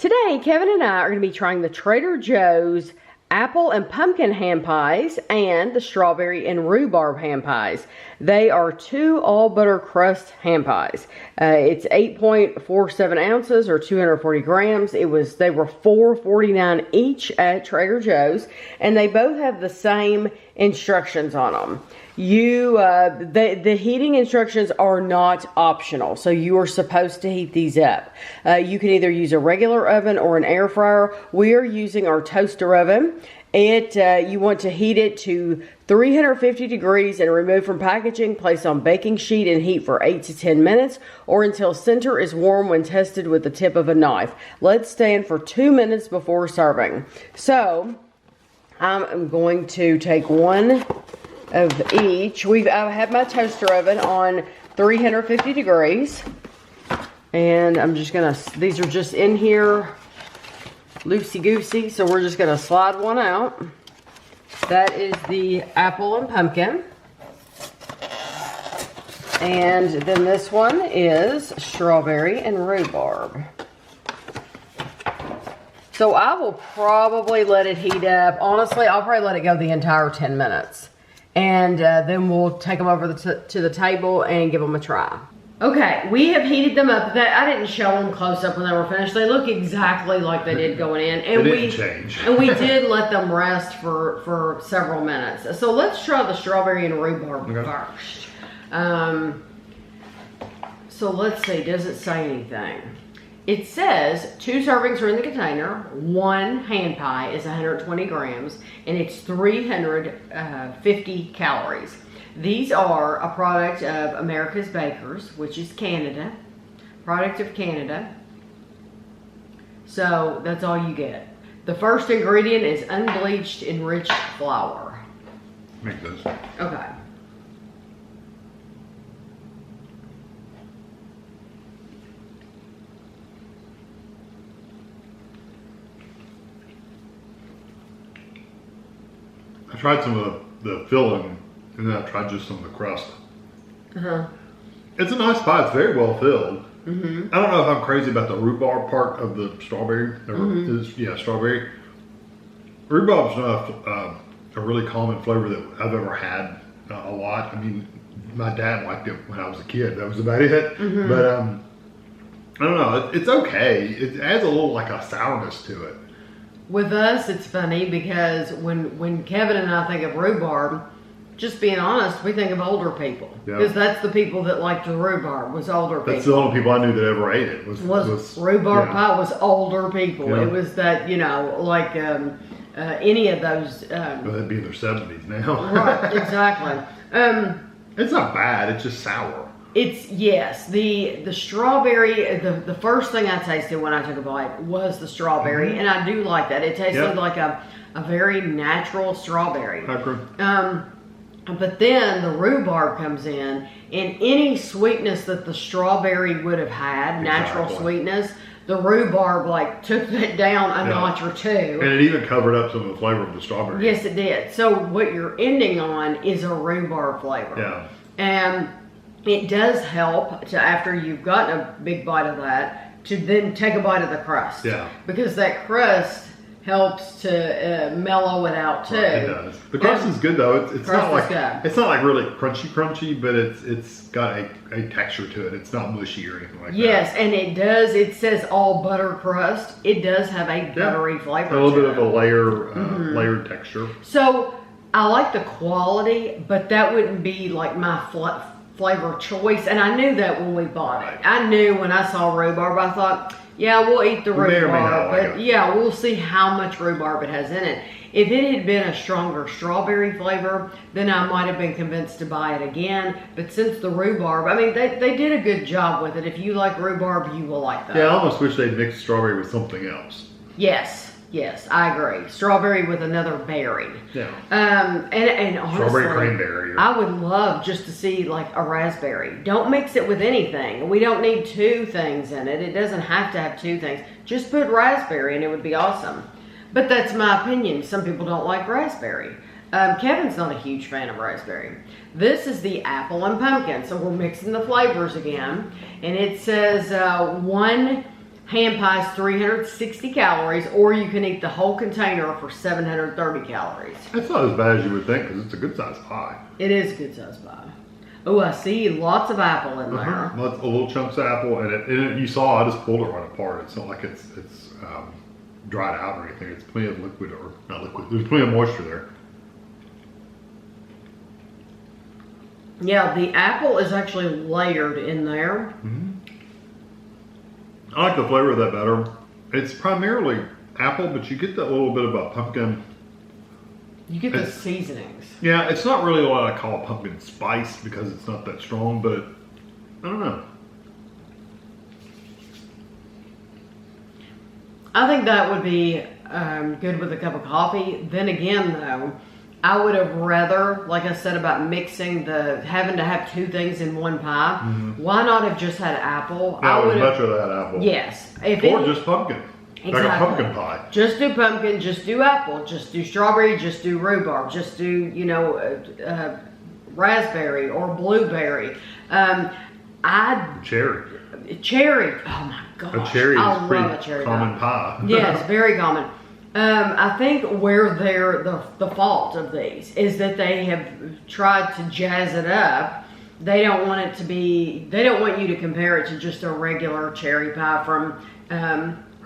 Today, Kevin and I are going to be trying the Trader Joe's apple and pumpkin ham pies and the strawberry and rhubarb ham pies. They are 2 all butter crust ham pies. It's 8.47 ounces or 240 grams. They were $4.49 each at Trader Joe's, and they both have the same instructions on them. The heating instructions are not optional, so you are supposed to heat these up. You can either use a regular oven or an air fryer. We are using our toaster oven. You want to heat it to 350 degrees and remove from packaging. Place on baking sheet and heat for 8 to 10 minutes or until center is warm when tested with the tip of a knife. Let stand for 2 minutes before serving. So I'm going to take one of each. I have my toaster oven on 350 degrees, and I'm just gonna, these are just in here loosey-goosey, so we're just gonna slide one out. That is the apple and pumpkin, and then this one is strawberry and rhubarb. So I will probably let it heat up. Honestly, I'll probably let it go the entire 10 minutes. And then we'll take them over to the table and give them a try. Okay, we have heated them up. I didn't show them close up when they were finished. They look exactly like they did going in. And they didn't change. And we did let them rest for several minutes. So let's try the strawberry and rhubarb first. So let's see, does it say anything? It says 2 servings are in the container. 1 hand pie is 120 grams, and it's 350 calories. These are a product of America's Bakers, which is Canada. Product of Canada. So that's all you get. The first ingredient is unbleached enriched flour. Make those. Okay. I tried some of the filling, and then I tried just some of the crust. It's a nice pie. It's very well filled. I don't know if I'm crazy about the rhubarb part of the strawberry. Strawberry. Rhubarb's not a really common flavor that I've ever had a lot. I mean, my dad liked it when I was a kid. That was about it. But I don't know. It's okay. It adds a little like a sourness to it. With us, it's funny because when Kevin and I think of rhubarb, just being honest, we think of older people. Because that's the people that liked the rhubarb, was older people. That's the only people I knew that ever ate it. Was rhubarb pie was older people. Yeah. It was that, like any of those. Well, they'd be in their 70s now. Right, exactly. It's not bad. It's just sour. Yes, the strawberry, the first thing I tasted when I took a bite was the strawberry, and I do like that. It tasted like a very natural strawberry. But then the rhubarb comes in, and any sweetness that the strawberry would have had, natural sweetness, the rhubarb took that down a notch or 2. And it even covered up some of the flavor of the strawberry. Yes, it did. So what you're ending on is a rhubarb flavor. Yeah. And it does help to, after you've gotten a big bite of that, to then take a bite of the crust. Yeah. Because that crust helps to mellow it out too. Right, it does. The crust is good though. It's not like really crunchy, but it's got a texture to it. It's not mushy or anything like that. Yes, and it does. It says all butter crust. It does have a buttery flavor. A little bit of a layered texture. So I like the quality, but that wouldn't be like my flavor choice, and I knew that when we bought it. I knew when I saw rhubarb, I thought, yeah, we'll eat the rhubarb, but yeah, we'll see how much rhubarb it has in it. If it had been a stronger strawberry flavor, then I might have been convinced to buy it again. But since the rhubarb, I mean, they did a good job with it. If you like rhubarb, you will like that. Yeah, I almost wish they'd mix strawberry with something else. Yes, I agree. Strawberry with another berry. Yeah. And honestly, strawberry cranberry. I would love just to see like a raspberry. Don't mix it with anything. We don't need 2 things in it. It doesn't have to have 2 things. Just put raspberry and it would be awesome. But that's my opinion. Some people don't like raspberry. Kevin's not a huge fan of raspberry. This is the apple and pumpkin. So we're mixing the flavors again. And it says 1 hand pie is 360 calories, or you can eat the whole container for 730 calories. That's not as bad as you would think because it's a good sized pie. It is a good sized pie. Oh, I see lots of apple in there. A little chunks of apple, and you saw I just pulled it right apart. It's not like it's dried out or anything. It's plenty of liquid, or not liquid. There's plenty of moisture there. Yeah, the apple is actually layered in there. I like the flavor of that better. It's primarily apple, but you get that little bit of a pumpkin. You get the seasonings. Yeah, it's not really what I call pumpkin spice because it's not that strong, but I don't know. I think that would be good with a cup of coffee. Then again, though, I would have rather, like I said about mixing having to have two things in one pie. Why not have just had apple? Yeah, I would much rather had apple. Yes. Or just pumpkin. Exactly. Like a pumpkin pie. Just do pumpkin, just do apple, just do strawberry, just do rhubarb, just do, raspberry or blueberry. Cherry. Cherry. Oh my gosh. A cherry I is pretty love a cherry common pie. Yes, very common. I think where the fault of these is that they have tried to jazz it up. They don't want it to be, they don't want you to compare it to just a regular cherry pie from,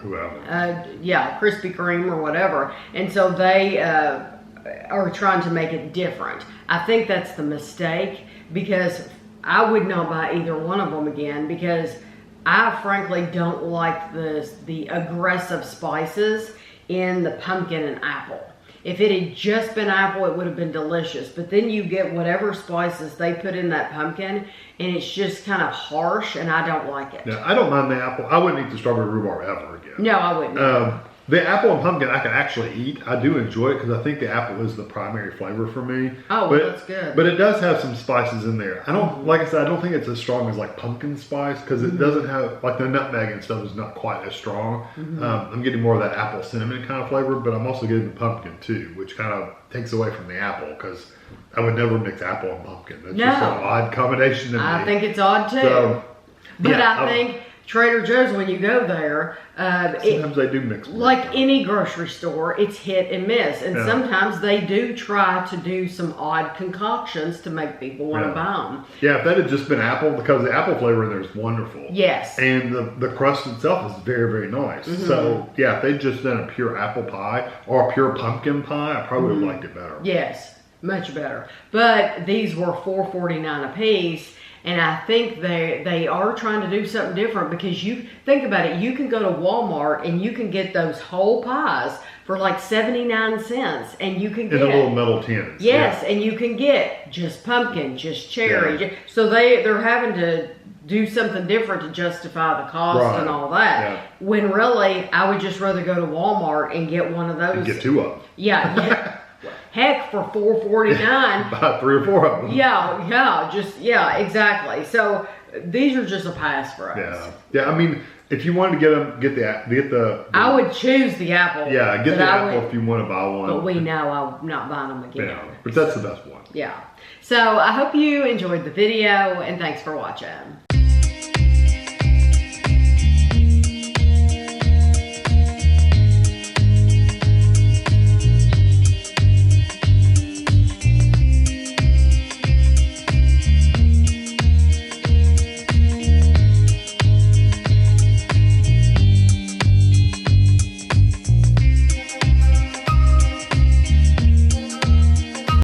Krispy Kreme or whatever. And so they are trying to make it different. I think that's the mistake, because I would not buy either one of them again, because I frankly don't like the aggressive spices in the pumpkin and apple. If it had just been apple, it would have been delicious. But then you get whatever spices they put in that pumpkin, and it's just kind of harsh, and I don't like it. Yeah, I don't mind the apple. I wouldn't eat the strawberry rhubarb ever again. No, I wouldn't. The apple and pumpkin I can actually eat. I do enjoy it because I think the apple is the primary flavor for me. Oh, but, that's good. But it does have some spices in there. I don't, like I said, I don't think it's as strong as like pumpkin spice because it doesn't have, like the nutmeg and stuff is not quite as strong. I'm getting more of that apple cinnamon kind of flavor, but I'm also getting the pumpkin too, which kind of takes away from the apple because I would never mix apple and pumpkin. That's just an odd combination to me. I think it's odd too. So, but yeah, I think Trader Joe's, when you go there, sometimes they do mix. Like any grocery store, it's hit and miss. And sometimes they do try to do some odd concoctions to make people want to buy them. Yeah, if that had just been apple, because the apple flavor in there is wonderful. Yes. And the crust itself is very, very nice. So, yeah, if they'd just done a pure apple pie or a pure pumpkin pie, I probably would have liked it better. Yes, much better. But these were $4.49 a piece. And I think they are trying to do something different, because you think about it, you can go to Walmart and you can get those whole pies for like 79 cents, and you can get in the little metal tins. Yes, and you can get just pumpkin, just cherry. So they're having to do something different to justify the cost and all that. Yeah. When really, I would just rather go to Walmart and get one of those. And get two of them. Yeah. Heck, for $4.49. Buy 3 or 4 of them. Yeah, exactly. So these are just a pass for us. Yeah. I mean, if you wanted to get the I would choose the apple. Yeah, get the apple if you want to buy one. But we know I'm not buying them again. Yeah, but that's the best one. Yeah. So I hope you enjoyed the video, and thanks for watching.